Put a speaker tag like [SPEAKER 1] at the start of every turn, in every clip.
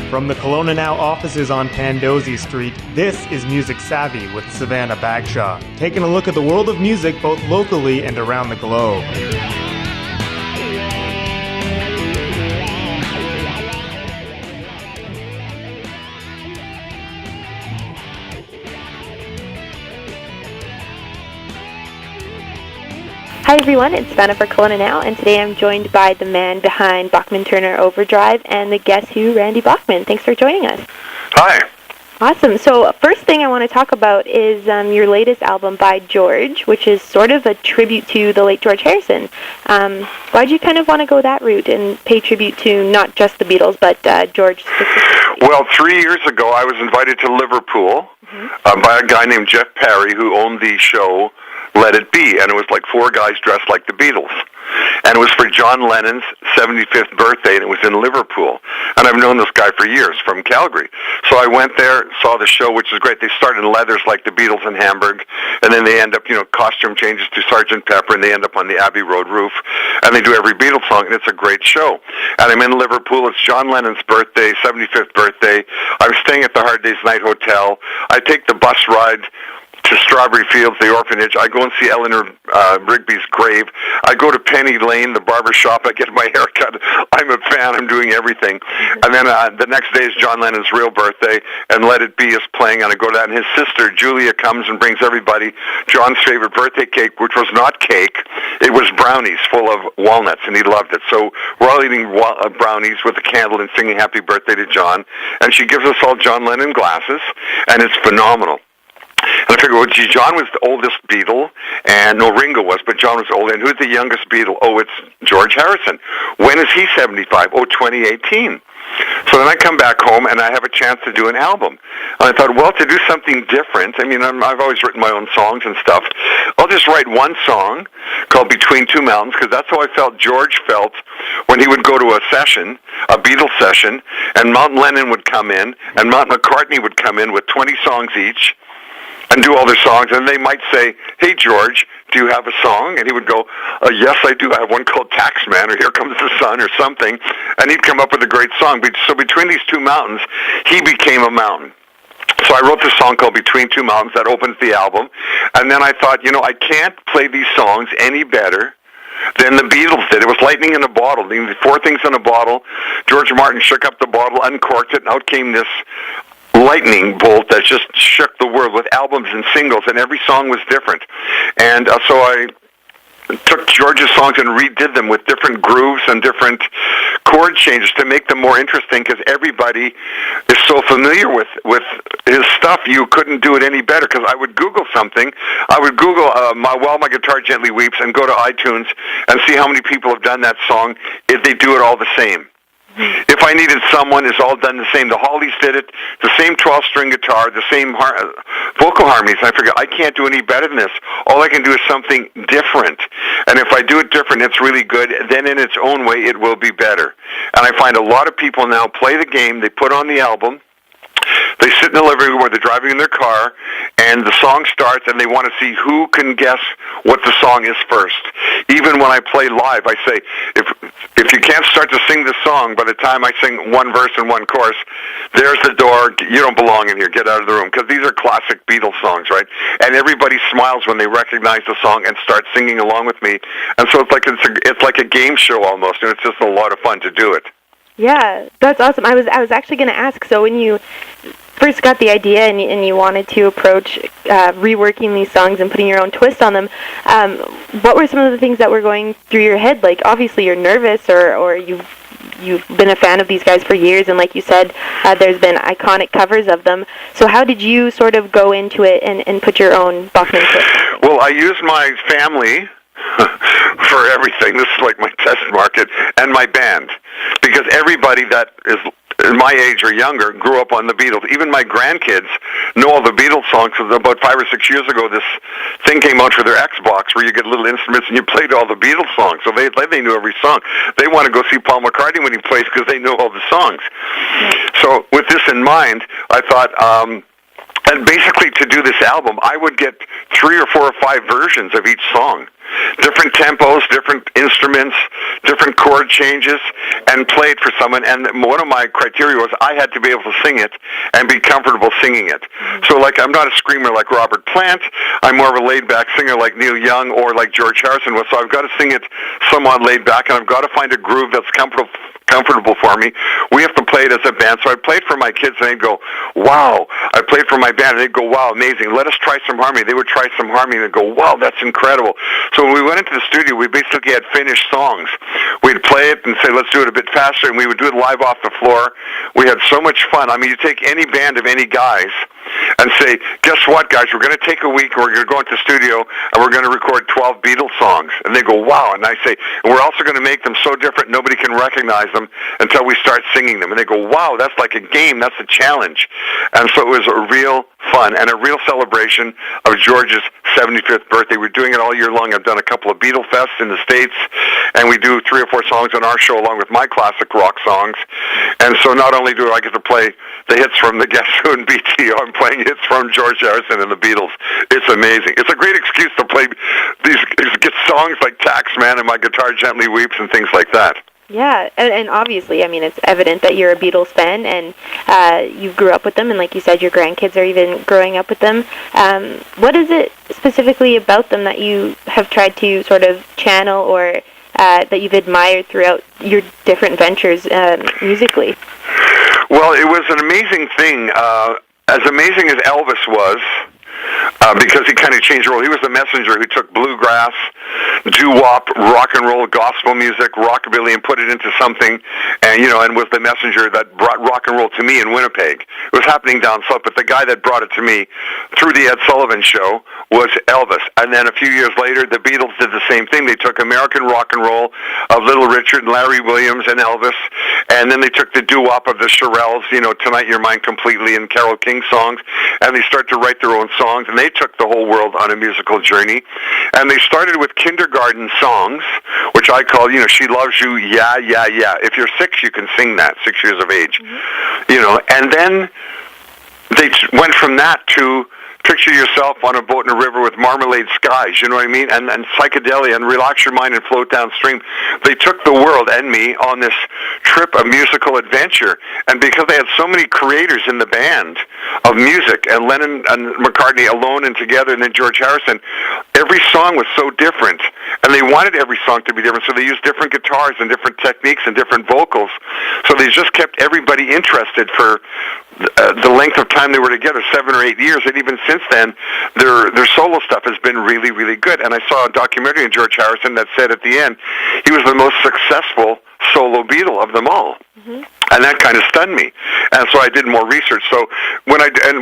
[SPEAKER 1] From the Kelowna Now offices on Pandosy Street, this is Music Savvy with Savannah Bagshaw, taking a look at the world of music both locally and around the globe.
[SPEAKER 2] Hi everyone, it's Savannah for Kelowna Now, and today I'm joined by the man behind Bachman Turner Overdrive and the Guess Who, Randy Bachman. Thanks for joining us.
[SPEAKER 3] Hi.
[SPEAKER 2] Awesome. So first thing I want to talk about is your latest album by George, which is sort of a tribute to the late George Harrison. Why'd you kind of want to go that route and pay tribute to not just the Beatles, but George specifically?
[SPEAKER 3] Well, 3 years ago I was invited to Liverpool by a guy named Jeff Parry who owned the show Let It Be, and it was like four guys dressed like the Beatles. And it was for John Lennon's 75th birthday, and it was in Liverpool. And I've known this guy for years from Calgary. So I went there, saw the show, which is great. They start in leathers like the Beatles in Hamburg, and then they end up, costume changes to Sgt. Pepper, and they end up on the Abbey Road roof. And they do every Beatles song, and it's a great show. And I'm in Liverpool. It's John Lennon's birthday, 75th birthday. I'm staying at the Hard Day's Night Hotel. I take the bus ride to Strawberry Fields, the orphanage. I go and see Eleanor Rigby's grave. I go to Penny Lane, the barber shop. I get my hair cut. I'm a fan. I'm doing everything. And then the next day is John Lennon's real birthday, and Let It Be is playing, and I go to that. And his sister, Julia, comes and brings everybody John's favorite birthday cake, which was not cake. It was brownies full of walnuts, and he loved it. So we're all eating brownies with a candle and singing Happy Birthday to John. And she gives us all John Lennon glasses, and it's phenomenal. And I figured, well, gee, John was the oldest Beatle, and Ringo was, but John was old. And who's the youngest Beatle? Oh, it's George Harrison. When is he 75? Oh, 2018. So then I come back home, and I have a chance to do an album. And I thought, well, to do something different, I've always written my own songs and stuff. I'll just write one song called Between Two Mountains, because that's how I felt George felt when he would go to a session, a Beatles session, and Mount Lennon would come in, and Mount McCartney would come in with 20 songs each, and do all their songs, and they might say, hey, George, do you have a song? And he would go, yes, I do. I have one called Taxman, or Here Comes the Sun, or something, and he'd come up with a great song. So between these two mountains, he became a mountain. So I wrote this song called Between Two Mountains that opens the album, and then I thought, I can't play these songs any better than the Beatles did. It was lightning in a bottle. The four things in a bottle. George Martin shook up the bottle, uncorked it, and out came this lightning bolt that just shook the world with albums and singles, and every song was different. And so I took George's songs and redid them with different grooves and different chord changes to make them more interesting, because everybody is so familiar with his stuff. You couldn't do it any better, because I would Google something. I would Google While My Guitar Gently Weeps and go to iTunes and see how many people have done that song, if they do it all the same. If I Needed Someone is all done the same. The Hollies did it, the same 12-string guitar, the same vocal harmonies. I figure I can't do any better than this. All I can do is something different. And if I do it different, it's really good. Then in its own way, it will be better. And I find a lot of people now play the game. They put on the album. They sit in the living room or they're driving in their car, and the song starts, and they want to see who can guess what the song is first. Even when I play live, I say, if you can't start to sing the song by the time I sing one verse and one chorus, there's the door. You don't belong in here. Get out of the room. Because these are classic Beatles songs, right? And everybody smiles when they recognize the song and start singing along with me. And so it's like a game show almost, and it's just a lot of fun to do it.
[SPEAKER 2] Yeah, that's awesome. I was actually going to ask, so when you first got the idea and you wanted to approach reworking these songs and putting your own twist on them, what were some of the things that were going through your head? Like, obviously you're nervous, or you've been a fan of these guys for years, and like you said, there's been iconic covers of them. So how did you sort of go into it and put your own Bachman twist?
[SPEAKER 3] Well, I used my family for everything. This is like my test market, and my band, because everybody that is my age or younger grew up on the Beatles. Even my grandkids know all the Beatles songs. About 5 or 6 years ago, this thing came out for their Xbox where you get little instruments and you played all the Beatles songs. So they knew every song. They want to go see Paul McCartney when he plays because they know all the songs. So with this in mind, I thought, and basically to do this album, I would get 3 or 4 or 5 versions of each song. Different tempos, different instruments, different chord changes, and play it for someone. And one of my criteria was I had to be able to sing it and be comfortable singing it. So, like, I'm not a screamer like Robert Plant. I'm more of a laid-back singer like Neil Young or like George Harrison was. So I've got to sing it somewhat laid back, and I've got to find a groove that's comfortable for me. We have to play it as a band. So I played for my kids, and they'd go, wow. I played for my band, and they'd go, wow, amazing. Let us try some harmony. They would try some harmony, and they'd go, wow, that's incredible. So when we went into the studio, we basically had finished songs. We'd play it and say, let's do it a bit faster, and we would do it live off the floor. We had so much fun. I mean, you take any band of any guys and say, guess what, guys, we're going to take a week, and we're going to go into the studio, and we're going to record 12 Beatles songs. And they go, wow. And I say, and we're also going to make them so different nobody can recognize them until we start singing them. And they go, wow, that's like a game. That's a challenge. And so it was a real fun and a real celebration of George's 75th birthday. We're doing it all year long. I've done a couple of Beatle Fests in the States, and we do 3 or 4 songs on our show along with my classic rock songs. And so not only do I get to play the hits from the Guess Who and BTO, I'm playing hits from George Harrison and the Beatles. It's amazing. It's a great excuse to play get songs like Taxman and My Guitar Gently Weeps and things like that.
[SPEAKER 2] Yeah, and obviously, I mean, it's evident that you're a Beatles fan, and you grew up with them, and like you said, your grandkids are even growing up with them. What is it specifically about them that you have tried to sort of channel or that you've admired throughout your different ventures musically?
[SPEAKER 3] Well, it was an amazing thing. As amazing as Elvis was, because he kind of changed the role. He was the messenger who took bluegrass, doo-wop, rock and roll, gospel music, rockabilly, and put it into something, and and was the messenger that brought rock and roll to me in Winnipeg. It was happening down south, but the guy that brought it to me through the Ed Sullivan Show was Elvis. And then a few years later, the Beatles did the same thing. They took American rock and roll of Little Richard, and Larry Williams, and Elvis, and then they took the doo-wop of the Shirelles, Tonight You're Mine Completely, and Carole King songs, and they started to write their own songs, and they took the whole world on a musical journey. And they started with kindergarten songs, which I call, She Loves You, Yeah, Yeah, Yeah. If you're 6, you can sing that, 6 years of age. And then they went from that to picture yourself on a boat in a river with marmalade skies, you know what I mean? And psychedelia, and relax your mind and float downstream. They took the world and me on this trip of musical adventure. And because they had so many creators in the band of music, and Lennon and McCartney alone and together, and then George Harrison, every song was so different. And they wanted every song to be different, so they used different guitars and different techniques and different vocals. So they just kept everybody interested for the length of time they were together, 7 or 8 years, and even since then, their solo stuff has been really, really good. And I saw a documentary on George Harrison that said at the end, he was the most successful solo Beatle of them all. Mm-hmm. And that kind of stunned me. And so I did more research. So when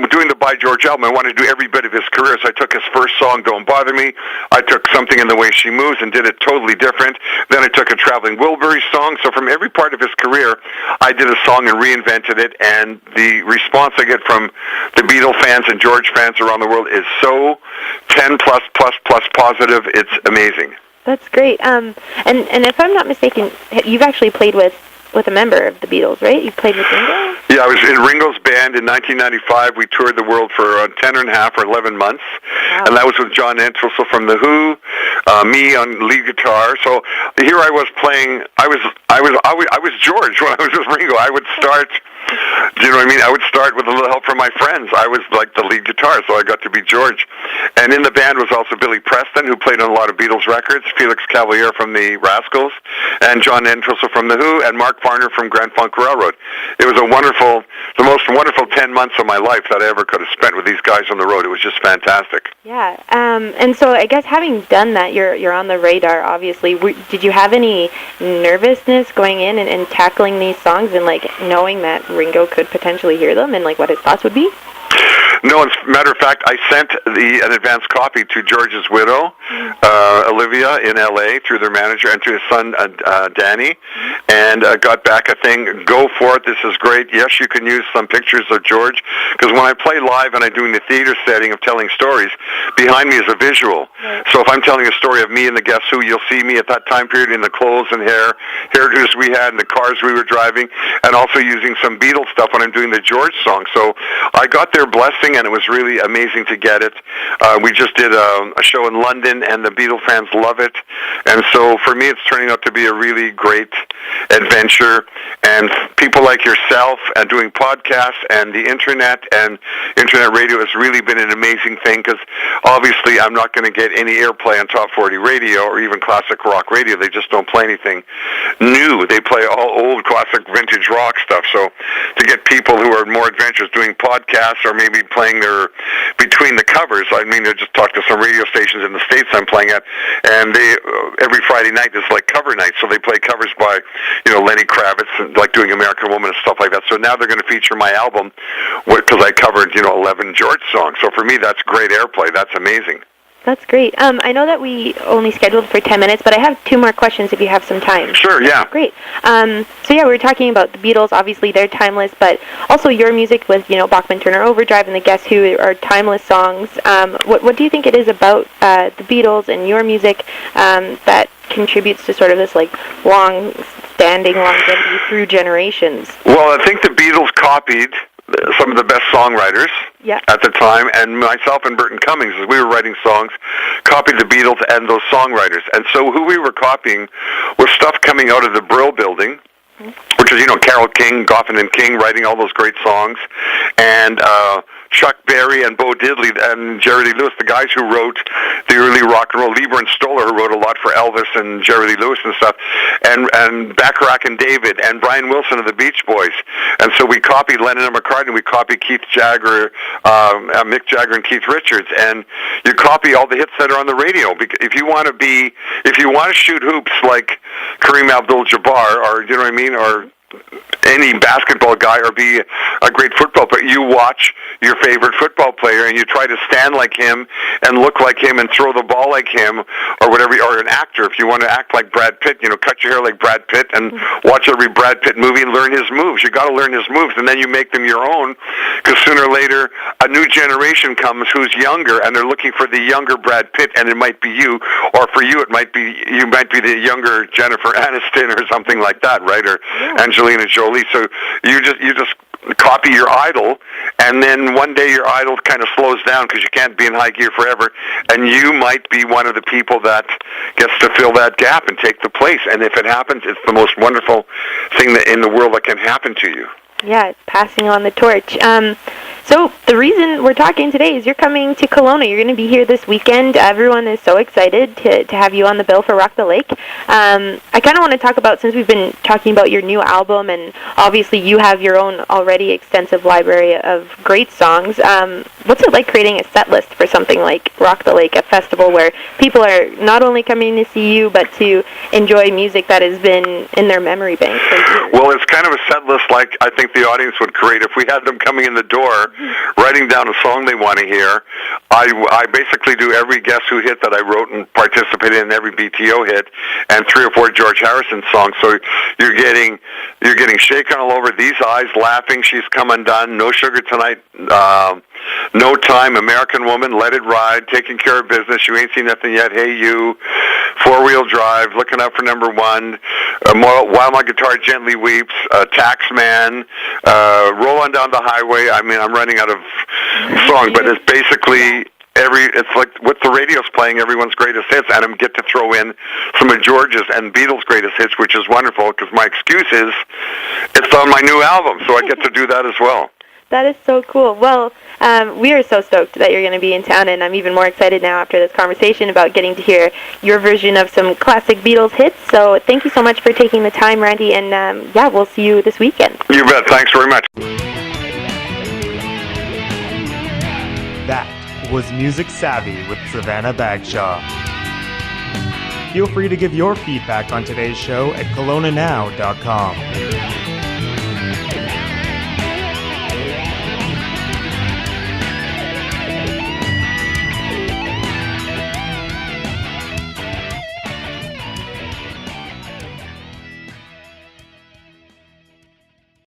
[SPEAKER 3] doing the By George album, I wanted to do every bit of his career. So I took his first song, Don't Bother Me. I took Something in the Way She Moves and did it totally different. Then I took a Traveling Wilbury song. So from every part of his career, I did a song and reinvented it. And the response I get from the Beatle fans and George fans around the world is so 10 plus positive. It's amazing.
[SPEAKER 2] That's great. And if I'm not mistaken, you've actually played with a member of the Beatles, right? You played with Ringo?
[SPEAKER 3] Yeah, I was in Ringo's band in 1995. We toured the world for 10 and a half or 11 months. Wow. And that was with John Entwistle from The Who, me on lead guitar. So here I was playing, I was George when I was with Ringo. I would start, do you know what I mean? I would start with a little help from my friends. I was like the lead guitar, so I got to be George. And in the band was also Billy Preston, who played on a lot of Beatles records, Felix Cavalier from the Rascals, and John Entwistle from The Who, and Mark Farner from Grand Funk Railroad. It was the most wonderful 10 months of my life that I ever could have spent with these guys on the road. It was just fantastic.
[SPEAKER 2] Yeah, and so I guess having done that, you're on the radar, obviously. Did you have any nervousness going in and tackling these songs and, like, knowing that Ringo could potentially hear them and, like, what his thoughts would be?
[SPEAKER 3] No, as a matter of fact, I sent an advance copy to George's widow, Olivia, in L.A., through their manager, and to his son, Danny, and got back a thing, go for it, this is great, yes, you can use some pictures of George, because when I play live and I'm doing the theater setting of telling stories, behind me is a visual. Right. So if I'm telling a story of me and the Guess Who, you'll see me at that time period in the clothes and hairdos we had, and the cars we were driving, and also using some Beatles stuff when I'm doing the George song. So I got their blessing thing, and it was really amazing to get it. We just did a show in London, and the Beatle fans love it. And so for me, it's turning out to be a really great adventure. And people like yourself and doing podcasts and the internet and internet radio has really been an amazing thing, because obviously I'm not going to get any airplay on Top 40 radio or even classic rock radio. They just don't play anything new. They play all old classic vintage rock stuff. So to get people who are more adventurous doing podcasts or maybe playing their between the covers, I mean, I just talked to some radio stations in the States I'm playing at, and they every Friday night is like cover night, so they play covers by, Lenny Kravitz, and like doing American Woman and stuff like that. So now they're going to feature my album because I covered 11 George songs. So for me, that's great airplay. That's amazing.
[SPEAKER 2] That's great. I know that we only scheduled for 10 minutes, but I have 2 more questions if you have some time.
[SPEAKER 3] Sure, yeah.
[SPEAKER 2] Great. So we were talking about the Beatles. Obviously, they're timeless, but also your music with, Bachman Turner Overdrive and the Guess Who are timeless songs. What do you think it is about the Beatles and your music that contributes to sort of this, long-standing longevity through generations?
[SPEAKER 3] Well, I think the Beatles copied some of the best songwriters at the time, and myself and Burton Cummings, as we were writing songs, copied the Beatles and those songwriters. And so who we were copying was stuff coming out of the Brill Building, which is, Carole King, Goffin and King writing all those great songs, and Chuck Berry and Bo Diddley and Jerry Lee Lewis, the guys who wrote the early rock and roll, Lieber and Stoller, who wrote a lot for Elvis and Jerry Lee Lewis and stuff, and Bacharach and David and Brian Wilson of the Beach Boys. And so we copied Lennon and McCartney, we copied Keith Jagger, Mick Jagger and Keith Richards, and you copy all the hits that are on the radio. If you want to shoot hoops like Kareem Abdul-Jabbar, or you know what I mean, or any basketball guy, or be a great football player, you watch your favorite football player and you try to stand like him and look like him and throw the ball like him, or whatever. Or an actor, if you want to act like Brad Pitt, cut your hair like Brad Pitt and watch every Brad Pitt movie and learn his moves. You got to learn his moves, and then you make them your own, because sooner or later a new generation comes who's younger and they're looking for the younger Brad Pitt, and it might be you, or for you it might be the younger Jennifer Aniston or something like that, right? Or Angelina Jolie. So you just copy your idol, and then one day your idol kind of slows down because you can't be in high gear forever, and you might be one of the people that gets to fill that gap and take the place. And if it happens, it's the most wonderful thing in the world that can happen to you.
[SPEAKER 2] Yeah, it's passing on the torch. So the reason we're talking today is you're coming to Kelowna. You're going to be here this weekend. Everyone is so excited to have you on the bill for Rock the Lake. I kind of want to talk about, since we've been talking about your new album, and obviously you have your own already extensive library of great songs. What's it like creating a set list for something like Rock the Lake, a festival where people are not only coming to see you, but to enjoy music that has been in their memory bank for years?
[SPEAKER 3] Well, it's kind of a set list like I think the audience would create if we had them coming in the door, writing down a song they want to hear. I basically do every Guess Who hit that I wrote and participated in, every BTO hit, and 3 or 4 George Harrison songs. So you're getting Shaken All Over, These Eyes, Laughing, She's Come Undone, No Sugar Tonight, No Time, American Woman, Let It Ride, Taking Care of Business, You Ain't Seen Nothing Yet, Hey You, 4-Wheel Drive, Looking Out for Number 1, While My Guitar Gently Weeps, Taxman, Roll On Down the Highway. I mean, I'm running out of songs, but it's basically it's like what the radio's playing, everyone's greatest hits, and I get to throw in some of George's and Beatles' greatest hits, which is wonderful, because my excuse is it's on my new album, so I get to do that as well.
[SPEAKER 2] That is so cool. Well, we are so stoked that you're going to be in town, and I'm even more excited now after this conversation about getting to hear your version of some classic Beatles hits. So thank you so much for taking the time, Randy, and we'll see you this weekend.
[SPEAKER 3] You bet. Thanks very much.
[SPEAKER 1] That was Music Savvy with Savannah Bagshaw. Feel free to give your feedback on today's show at KelownaNow.com.